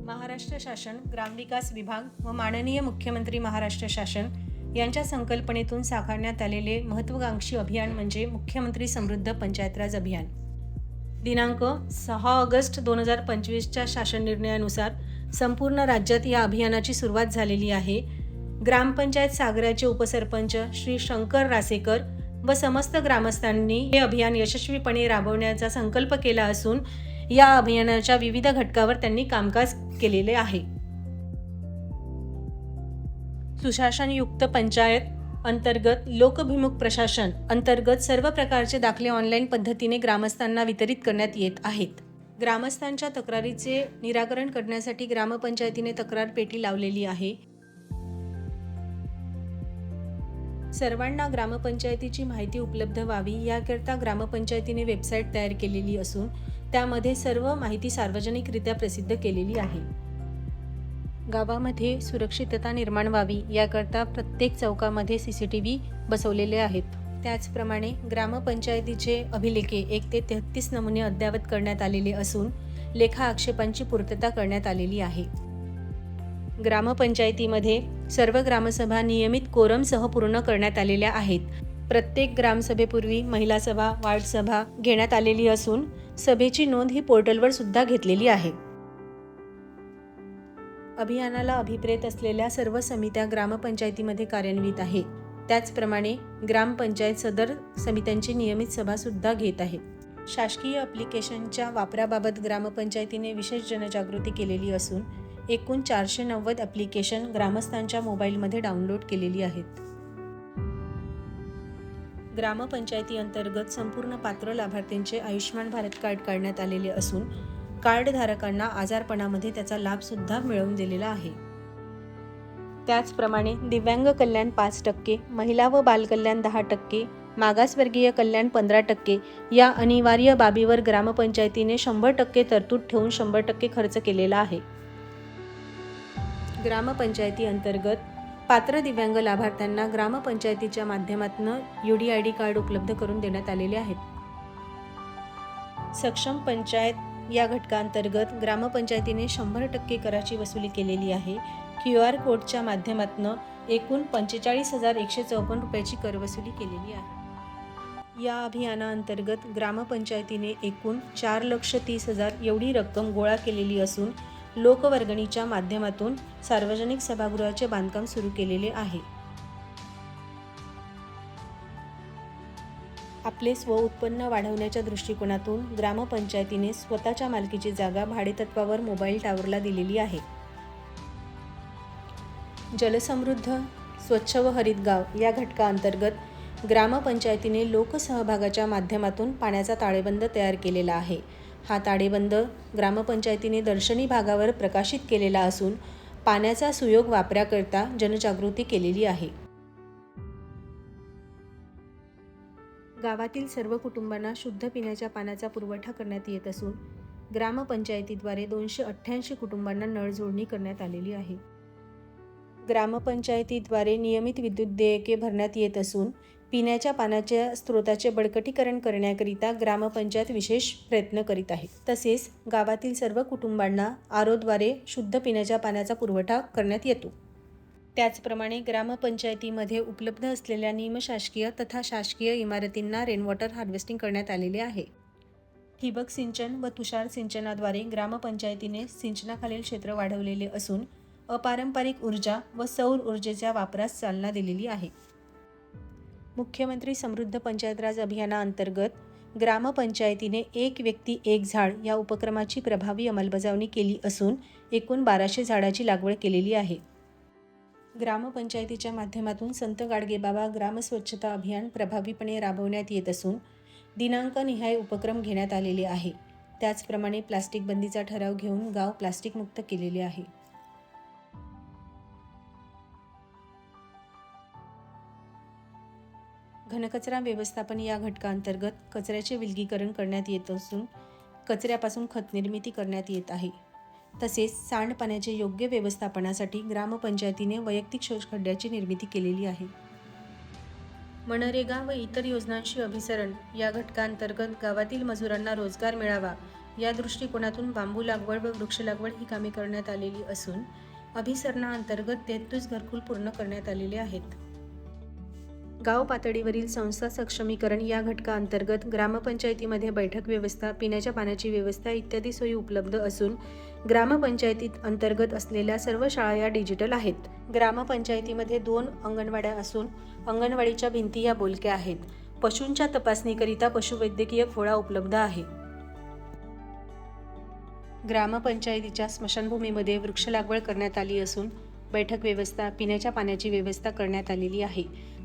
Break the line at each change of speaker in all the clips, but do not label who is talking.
महाराष्ट्र शासन ग्रामविकास विभाग व माननीय मुख्यमंत्री महाराष्ट्र शासन यांच्या संकल्पनेतून साकारण्यात आलेले महत्त्वाकांक्षी अभियान म्हणजे मुख्यमंत्री समृद्ध पंचायतराज अभियान. दिनांक 6 ऑगस्ट 2025च्या शासन निर्णयानुसार संपूर्ण राज्यात या अभियानाची सुरुवात झालेली आहे. ग्रामपंचायत सागराचे उपसरपंच श्री शंकर रासेकर व समस्त ग्रामस्थांनी हे अभियान यशस्वीपणे राबवण्याचा संकल्प केला असून या अभियानाच्या विविध घटकावर त्यांनी कामकाज केलेले आहे. सुशासनयुक्त पंचायत अंतर्गत लोकभिमुख प्रशासन अंतर्गत सर्व प्रकारचे दाखले ऑनलाईन पद्धतीने ग्रामस्थांना वितरित करण्यात येत आहेत. ग्रामस्थांच्या तक्रारीचे निराकरण करण्यासाठी ग्रामपंचायतीने तक्रार पेटी लावलेली आहे. सर्वांना ग्रामपंचायतीची माहिती उपलब्ध व्हावी याकरता ग्रामपंचायतीने वेबसाईट तयार केलेली असून त्यामध्ये सर्व माहिती सार्वजनिकरित्या प्रसिद्ध केलेली आहे. गावामध्ये सुरक्षितता निर्माण व्हावी याकरता प्रत्येक चौकामध्ये CCTV बसवलेले आहेत. त्याचप्रमाणे ग्रामपंचायतीचे अभिलेखे 1 ते 33 नमुने अद्ययावत करण्यात आलेले असून लेखा आक्षेपांची पूर्तता करण्यात आलेली आहे. ग्रामपंचायतीमध्ये सर्व ग्रामसभा नियमित कोरमसह पूर्ण करण्यात आलेल्या आहेत. प्रत्येक ग्रामसभेपूर्वी महिला सभा, वार्ड सभा घेण्यात आलेली असून सभेची नोंद ही पोर्टलवर सुद्धा घेतलेली आहे. अभियानाला अभिप्रेत असलेल्या सर्व समित्या ग्रामपंचायतीमध्ये कार्यान्वित आहे. त्याचप्रमाणे ग्रामपंचायत सदर समित्यांची नियमित सभा सुद्धा घेत आहे. शासकीय ॲप्लिकेशनच्या वापराबाबत ग्रामपंचायतीने विशेष जनजागृती केलेली असून एकूण 490 ॲप्लिकेशन ग्रामस्थांच्या मोबाईलमध्ये डाउनलोड केलेली आहेत. ग्रामपंचायती अंतर्गत संपूर्ण पात्र लाभार्थ्यांचे आयुष्यमान भारत कार्ड काढण्यात आलेले असून कार्ड धारकांना आजारपणामध्ये त्याचा लाभ सुद्धा मिळवून दिलेला आहे. त्याचप्रमाणे दिव्यांग कल्याण 5%, महिला व बालकल्याण 10%, मागासवर्गीय कल्याण 15% या अनिवार्य बाबीवर ग्रामपंचायतीने 100% तरतूद ठेवून 100% खर्च केलेला आहे. ग्रामपंचायती अंतर्गत पात्र दिव्यांग लाभार्थ्यांना ग्रामपंचायतीच्या माध्यमातून UDID कार्ड उपलब्ध करून देण्यात आलेले आहेत. सक्षम पंचायत या घटकांतर्गत ग्रामपंचायतीने 100% कराची वसुली केलेली आहे. QR कोडच्या माध्यमातून एकूण 45,154 रुपयाची कर वसुली केलेली आहे. या अभियानाअंतर्गत ग्रामपंचायतीने एकूण 4,30,000 एवढी रक्कम गोळा केलेली असून लोकवर्गणीच्या माध्यमातून सार्वजनिक सभागृहाचे बांधकाम सुरू केलेले आहे. आपले स्वउत्पन्न वाढवण्याच्या दृष्टिकोनातून ग्रामपंचायतीने स्वतःच्या मालकीची जागा भाडेतत्वावर मोबाईल टॉवरला दिलेली आहे. जलसमृद्ध स्वच्छ व हरित गाव या घटकाअंतर्गत ग्रामपंचायतीने लोकसहभागाच्या माध्यमातून पाण्याचा ताळेबंद तयार केलेला आहे. हा ताळेबंद ग्रामपंचायतीने दर्शनी भागावर प्रकाशित केलेला असून पाण्याचा सुयोग वापराकरता जनजागृती केलेली आहे. गावातील सर्व कुटुंबांना शुद्ध पिण्याच्या पाण्याचा पुरवठा करण्यात येत असून ग्रामपंचायतीद्वारे 288 कुटुंबांना नळ जोडणी करण्यात आलेली आहे. ग्रामपंचायतीद्वारे नियमित विद्युत देयके भरण्यात येत असून पिण्याच्या पाण्याच्या स्रोताचे बळकटीकरण करण्याकरिता ग्रामपंचायत विशेष प्रयत्न करीत आहे. तसेच गावातील सर्व कुटुंबांना ROद्वारे शुद्ध पिण्याच्या पाण्याचा पुरवठा करण्यात येतो. त्याचप्रमाणे ग्रामपंचायतीमध्ये उपलब्ध असलेल्या निमशासकीय तथा शासकीय इमारतींना रेनवॉटर हार्वेस्टिंग करण्यात आलेले आहे. ठिबक सिंचन व तुषार सिंचनाद्वारे ग्रामपंचायतीने सिंचनाखालील क्षेत्र वाढवलेले असून अपारंपरिक ऊर्जा व सौर ऊर्जेच्या वापरास चालना दिलेली आहे. मुख्यमंत्री समृद्ध पंचायतराज अभियानाअंतर्गत ग्रामपंचायतीने एक व्यक्ती एक झाड या उपक्रमाची प्रभावी अंमलबजावणी केली असून एकूण 1200 झाडाची लागवड केलेली आहे. ग्रामपंचायतीच्या माध्यमातून संत गाडगेबाबा ग्रामस्वच्छता अभियान प्रभावीपणे राबवण्यात येत असून दिनांकनिहाय उपक्रम घेण्यात आलेले आहे. त्याचप्रमाणे प्लास्टिक बंदीचा ठराव घेऊन गाव प्लास्टिक मुक्त केलेले आहे. घनकचरा व्यवस्थापन या घटकाअंतर्गत कचऱ्याचे विलगीकरण करण्यात येत असून कचऱ्यापासून खत निर्मिती करण्यात येत आहे. तसेच सांडपाण्याचे योग्य व्यवस्थापनासाठी ग्रामपंचायतीने वैयक्तिक शौचखड्ड्याची निर्मिती केलेली आहे. मनरेगा व इतर योजनांशी अभिसरण या घटकांतर्गत गावातील मजुरांना रोजगार मिळावा या दृष्टिकोनातून बांबू लागवड व वृक्ष लागवड ही कामे करण्यात आलेली असून अभिसरणाअंतर्गत 33 घरकुल पूर्ण करण्यात आलेले आहेत. गाव पातळीवरील संस्था सक्षमीकरण या घटकाअंतर्गत ग्रामपंचायतीमध्ये बैठक व्यवस्था, पिण्याच्या पाण्याची व्यवस्था इत्यादी सोयी उपलब्ध असून ग्रामपंचायतीत अंतर्गत असलेल्या सर्व शाळा या डिजिटल आहेत. ग्रामपंचायतीमध्ये 2 अंगणवाड्या असून अंगणवाडीच्या भिंती या बोलक्या आहेत. पशूंच्या तपासणीकरिता पशुवैद्यकीय खोळा उपलब्ध आहे. ग्रामपंचायतीच्या स्मशानभूमीमध्ये वृक्ष लागवड करण्यात आली असून बैठक व्यवस्था, पिण्याच्या पाण्याची व्यवस्था करण्यात आलेली आहे.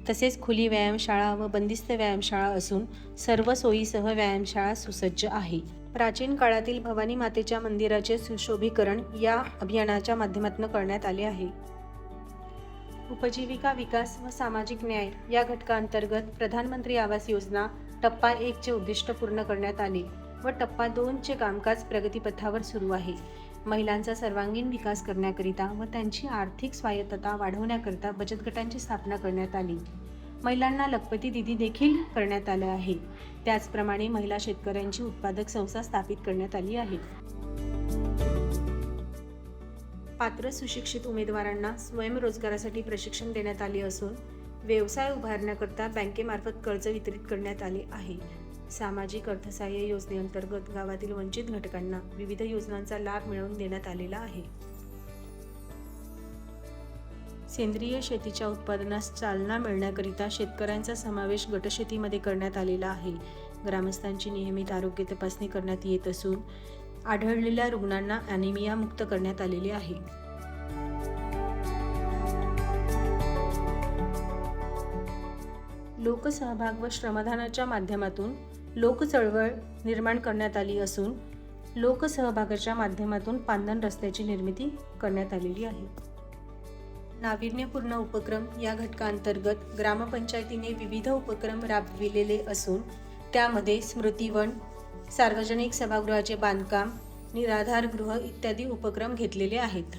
तसेच खुली व्यायामशाळा व बंदिस्त व्यायामशाळा असून सर्व सोयीसह व्यायामशाळा सुसज्ज आहे. प्राचीन काळातील भवानी मातेच्या मंदिराचे सुशोभीकरण या अभियानाच्या माध्यमातून करण्यात आले आहे. उपजीविका विकास व सामाजिक न्याय या घटकाअंतर्गत प्रधानमंत्री आवास योजना टप्पा 1 चे उद्दिष्ट पूर्ण करण्यात आले व टप्पा 2 चे कामकाज प्रगतीपथावर सुरू आहे. महिलांचा सर्वांगीण विकास करण्याकरिता व त्यांची आर्थिक स्वायत्तता वाढवण्याकरिता बचत गटांची स्थापना करण्यात आली. महिलांना लखपती दिदी देखील करण्यात आलं आहे. त्याचप्रमाणे महिला शेतकऱ्यांची उत्पादक संस्था स्थापित करण्यात आली आहे. पात्र सुशिक्षित उमेदवारांना स्वयंरोजगारासाठी प्रशिक्षण देण्यात आले असून व्यवसाय उभारण्याकरिता बँकेमार्फत कर्ज वितरित करण्यात आले आहे. सामाजिक अर्थसहाय्य योजनेअंतर्गत गावातील वंचित घटकांना विविध योजनांचा लाभ मिळवून देण्यात आलेला आहे. सेंद्रिय शेतीच्या उत्पादनास चालना मिळण्याकरिता शेतकऱ्यांचा समावेश गटशेतीमध्ये करण्यात आलेला आहे. ग्रामस्थांची नियमित आरोग्य तपासणी करण्यात येत असून आढळलेल्या रुग्णांना ॲनिमिया मुक्त करण्यात आलेले आहे. लोकसहभाग व श्रमदानाच्या माध्यमातून लोकचळवळ निर्माण करण्यात आली असून लोकसहभागाच्या माध्यमातून पांदन रस्त्याची निर्मिती करण्यात आलेली आहे. नाविन्यपूर्ण उपक्रम या घटकाअंतर्गत ग्रामपंचायतीने विविध उपक्रम राबविलेले असून त्यामध्ये स्मृतिवन, सार्वजनिक सभागृहाचे बांधकाम, निराधार गृह इत्यादी उपक्रम घेतलेले आहेत.